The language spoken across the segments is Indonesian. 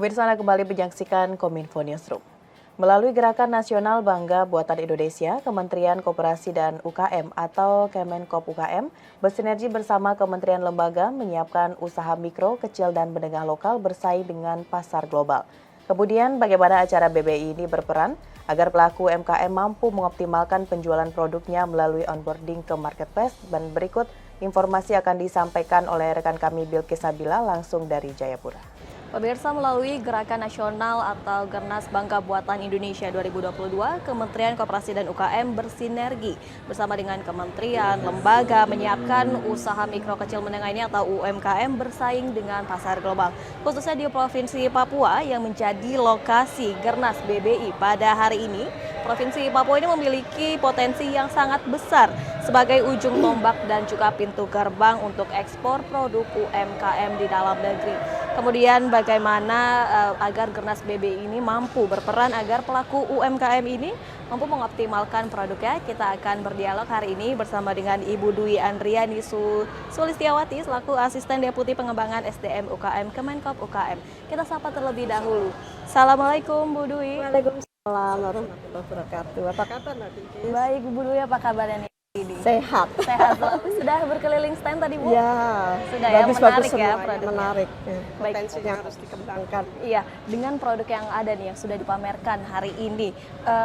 Pemirsa Anda kembali menyaksikan Kominfo Newsroom. Melalui Gerakan Nasional Bangga Buatan Indonesia, Kementerian Koperasi dan UKM atau Kemenkop UKM bersinergi bersama kementerian lembaga menyiapkan usaha mikro, kecil, dan menengah lokal bersaing dengan pasar global. Kemudian bagaimana acara BBI ini berperan agar pelaku UMKM mampu mengoptimalkan penjualan produknya melalui onboarding ke marketplace, dan berikut informasi akan disampaikan oleh rekan kami Bilkis Sabila langsung dari Jayapura. Pemirsa, melalui Gerakan Nasional atau Gernas Bangga Buatan Indonesia 2022, Kementerian Koperasi dan UKM bersinergi bersama dengan kementerian, lembaga menyiapkan usaha mikro kecil menengah ini atau UMKM bersaing dengan pasar global. Khususnya di Provinsi Papua yang menjadi lokasi Gernas BBI pada hari ini, Provinsi Papua ini memiliki potensi yang sangat besar sebagai ujung tombak dan juga pintu gerbang untuk ekspor produk UMKM di dalam negeri. Kemudian bagaimana agar Gernas BBI ini mampu berperan agar pelaku UMKM ini mampu mengoptimalkan produknya. Kita akan berdialog hari ini bersama dengan Ibu Dwi Andriani Sulistiawati selaku Asisten Deputi Pengembangan SDM UKM Kemenkop UKM. Kita sapa terlebih dahulu. Assalamualaikum Bu Dwi. Waalaikumsalam warahmatullahi wabarakatuh. Apa kabar Mbak Bilkis? Baik Bu Dwi, apa kabarnya nih? Sehat. Sehat selalu. Sudah berkeliling stand tadi Bu? Ya, Sudah ya, menarik ya produknya. Menarik. Ya. Baik. Potensinya harus dikembangkan. Iya, dengan produk yang ada nih yang sudah dipamerkan hari ini,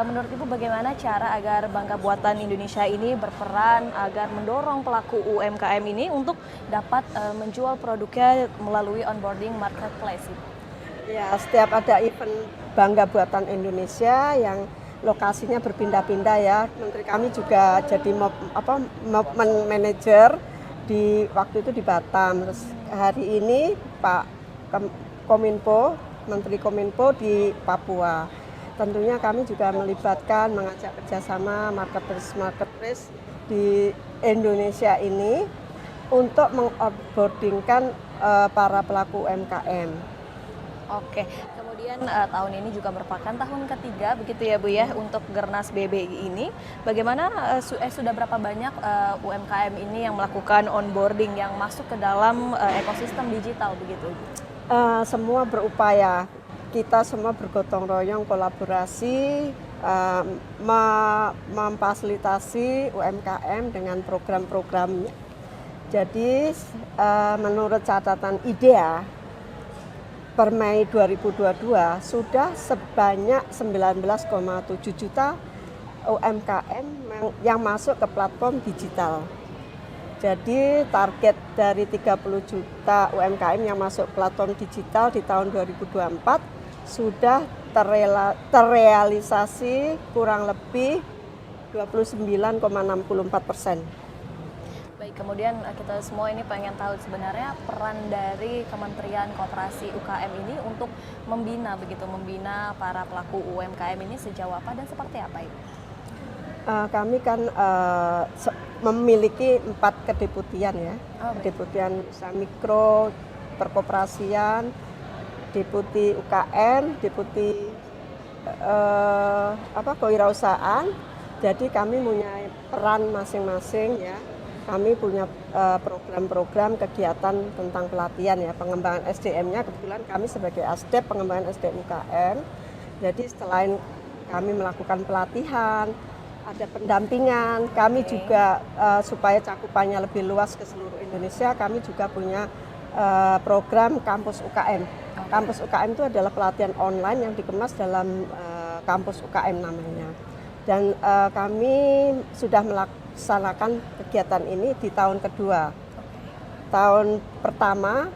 menurut Ibu bagaimana cara agar Bangga Buatan Indonesia ini berperan agar mendorong pelaku UMKM ini untuk dapat menjual produknya melalui onboarding marketplace? Ya, setiap ada event Bangga Buatan Indonesia yang lokasinya berpindah-pindah ya. Menteri kami juga jadi manajer di waktu itu di Batam. Terus hari ini Pak Kominfo, Menteri Kominfo di Papua. Tentunya kami juga melibatkan, mengajak kerjasama marketplace di Indonesia ini untuk mengonboardingkan para pelaku UMKM. Oke, kemudian tahun ini juga merupakan tahun ketiga begitu ya Bu ya untuk Gernas BBI ini. Bagaimana sudah berapa banyak UMKM ini yang melakukan onboarding yang masuk ke dalam ekosistem digital begitu? Semua berupaya, kita semua bergotong royong kolaborasi memfasilitasi UMKM dengan program-programnya. Jadi menurut catatan IDEA per Mei 2022 sudah sebanyak 19,7 juta UMKM yang masuk ke platform digital. Jadi target dari 30 juta UMKM yang masuk platform digital di tahun 2024 sudah terrealisasi kurang lebih 29,64%. Baik, kemudian kita semua ini pengen tahu sebenarnya peran dari Kementerian Koperasi UKM ini untuk membina para pelaku UMKM ini sejauh apa dan seperti apa itu? Kami kan memiliki 4 kedeputian ya, kedeputian usaha mikro, perkoperasian, deputi UKM, deputi kewirausahaan. Jadi kami punya peran masing-masing ya. Kami punya program-program kegiatan tentang pelatihan ya, pengembangan SDM-nya. Kebetulan kami sebagai ASDEP pengembangan SDM UKM. Jadi selain kami melakukan pelatihan, ada pendampingan, kami juga supaya cakupannya lebih luas ke seluruh Indonesia, kami juga punya program Kampus UKM. Kampus UKM itu adalah pelatihan online yang dikemas dalam Kampus UKM namanya. Dan kami sudah melaksanakan kegiatan ini di tahun kedua. Tahun pertama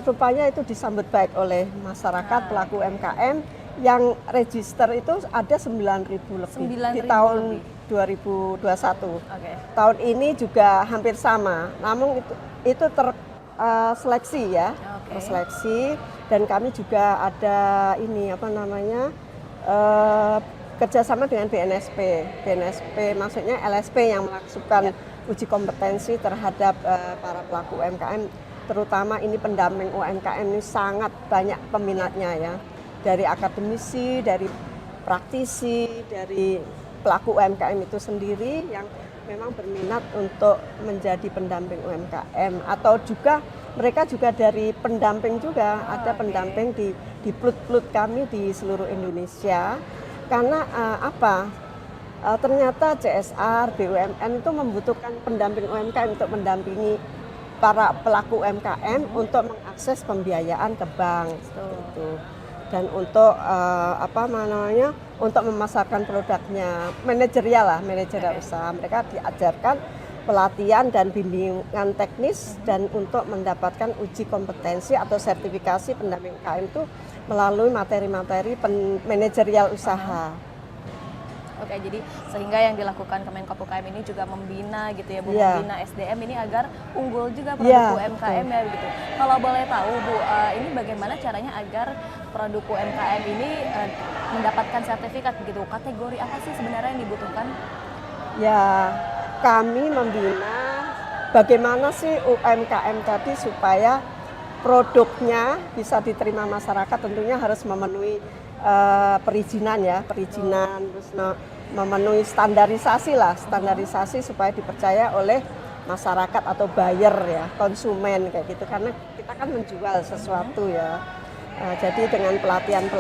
rupanya itu disambut baik oleh masyarakat pelaku UMKM yang register itu ada 9.000 lebih di tahun 2021. Tahun ini juga hampir sama, namun itu terseleksi ya, terseleksi, dan kami juga ada kerjasama dengan BNSP maksudnya LSP yang melakukan uji kompetensi terhadap para pelaku UMKM, terutama ini pendamping UMKM ini sangat banyak peminatnya ya, dari akademisi, dari praktisi, dari pelaku UMKM itu sendiri yang memang berminat untuk menjadi pendamping UMKM, atau juga mereka juga dari pendamping juga, ada pendamping di plut-plut kami di seluruh Indonesia. Karena ternyata CSR, BUMN itu membutuhkan pendamping UMKM untuk mendampingi para pelaku UMKM untuk mengakses pembiayaan ke bank gitu. Dan untuk untuk memasarkan produknya, manajerial usaha. Mereka diajarkan pelatihan dan bimbingan teknis dan untuk mendapatkan uji kompetensi atau sertifikasi pendamping UMKM itu melalui materi-materi manajerial usaha. Oke, jadi sehingga yang dilakukan Kemenkop UKM ini juga membina gitu ya Bu, membina SDM ini agar unggul juga produk UMKM ya gitu. Kalau boleh tahu Bu, ini bagaimana caranya agar produk UMKM ini mendapatkan sertifikat begitu? Kategori apa sih sebenarnya yang dibutuhkan? Ya, kami membina bagaimana sih UMKM tadi supaya produknya bisa diterima masyarakat, tentunya harus memenuhi perizinan, terus memenuhi standarisasi supaya dipercaya oleh masyarakat atau buyer ya, konsumen kayak gitu, karena kita kan menjual sesuatu ya. Jadi dengan pelatihan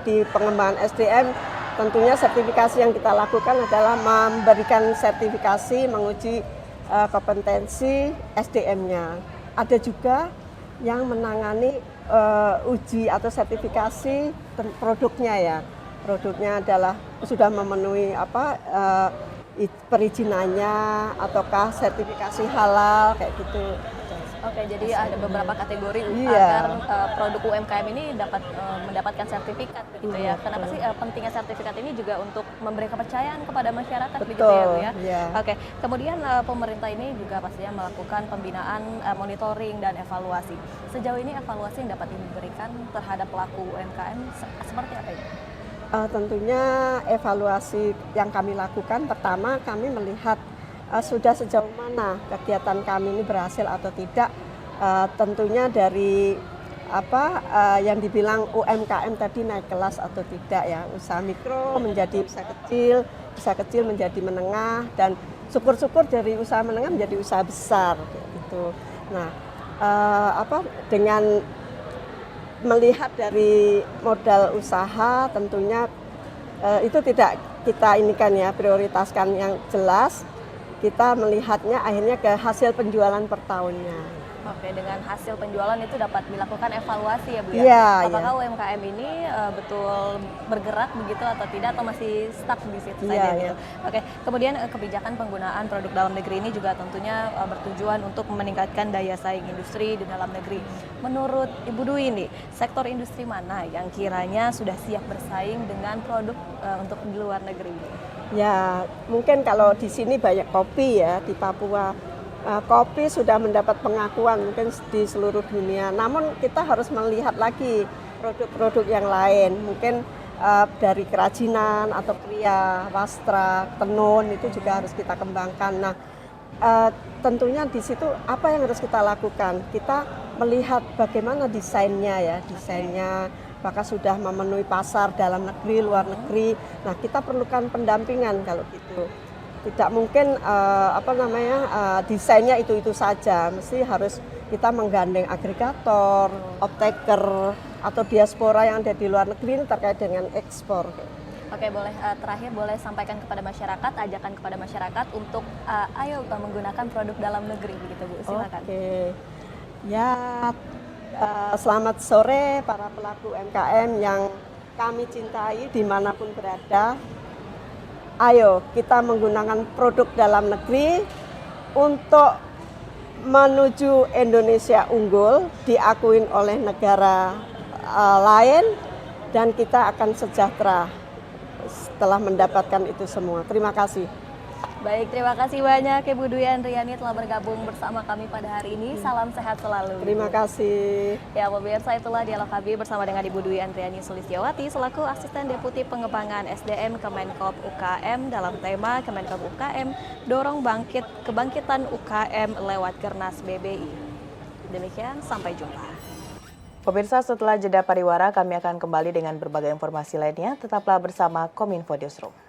di pengembangan SDM, tentunya sertifikasi yang kita lakukan adalah memberikan sertifikasi, menguji kompetensi SDM-nya. Ada juga yang menangani uji atau sertifikasi produknya ya. Produknya adalah sudah memenuhi perizinannya ataukah sertifikasi halal kayak gitu. Oke, jadi ada beberapa kategori agar produk UMKM ini dapat mendapatkan sertifikat begitu ya. Kenapa sih pentingnya sertifikat ini juga untuk memberi kepercayaan kepada masyarakat begitu ya Bu ya? Oke, kemudian pemerintah ini juga pastinya melakukan pembinaan, monitoring dan evaluasi. Sejauh ini evaluasi yang dapat diberikan terhadap pelaku UMKM seperti apa ini? Tentunya evaluasi yang kami lakukan, pertama kami melihat sudah sejauh mana kegiatan kami ini berhasil atau tidak. Tentunya dari yang dibilang UMKM tadi naik kelas atau tidak ya, usaha mikro menjadi usaha kecil menjadi menengah, dan syukur-syukur dari usaha menengah menjadi usaha besar gitu. Nah, dengan melihat dari modal usaha, tentunya itu tidak kita prioritaskan yang jelas. Kita melihatnya akhirnya ke hasil penjualan per tahunnya. Oke, dengan hasil penjualan itu dapat dilakukan evaluasi ya Bu ya? Apakah UMKM ini betul bergerak begitu atau tidak, atau masih stuck di situ saja gitu? Oke, kemudian kebijakan penggunaan produk dalam negeri ini juga tentunya bertujuan untuk meningkatkan daya saing industri di dalam negeri. Menurut Ibu Dwi ini, sektor industri mana yang kiranya sudah siap bersaing dengan produk untuk di luar negeri? Ya, mungkin kalau di sini banyak kopi ya, di Papua. Kopi sudah mendapat pengakuan mungkin di seluruh dunia. Namun kita harus melihat lagi produk-produk yang lain. Mungkin dari kerajinan atau kria, wastra, tenun itu juga harus kita kembangkan. Nah, tentunya di situ apa yang harus kita lakukan? Kita melihat bagaimana desainnya, apakah sudah memenuhi pasar dalam negeri, luar negeri. Nah, kita perlukan pendampingan kalau gitu. Tidak mungkin desainnya itu saja, mesti harus kita menggandeng agregator, optaker, atau diaspora yang ada di luar negeri terkait dengan ekspor. Oke, boleh terakhir boleh sampaikan kepada masyarakat, ajakan kepada masyarakat untuk ayo menggunakan produk dalam negeri begitu Bu, silakan. Oke. Ya, selamat sore para pelaku UMKM yang kami cintai dimanapun berada. Ayo kita menggunakan produk dalam negeri untuk menuju Indonesia unggul, diakuin oleh negara lain, dan kita akan sejahtera setelah mendapatkan itu semua. Terima kasih. Baik, terima kasih banyak Ibu Dwi Andriani telah bergabung bersama kami pada hari ini. Salam sehat selalu. Terima kasih. Ya, pemirsa, itulah dialog kami bersama dengan Ibu Dwi Andriani Sulistiawati selaku Asisten Deputi Pengembangan SDM Kemenkop UKM dalam tema Kemenkop UKM dorong kebangkitan UKM lewat Gernas BBI. Demikian, sampai jumpa. Pemirsa, setelah jeda pariwara kami akan kembali dengan berbagai informasi lainnya. Tetaplah bersama Kominfo Newsroom.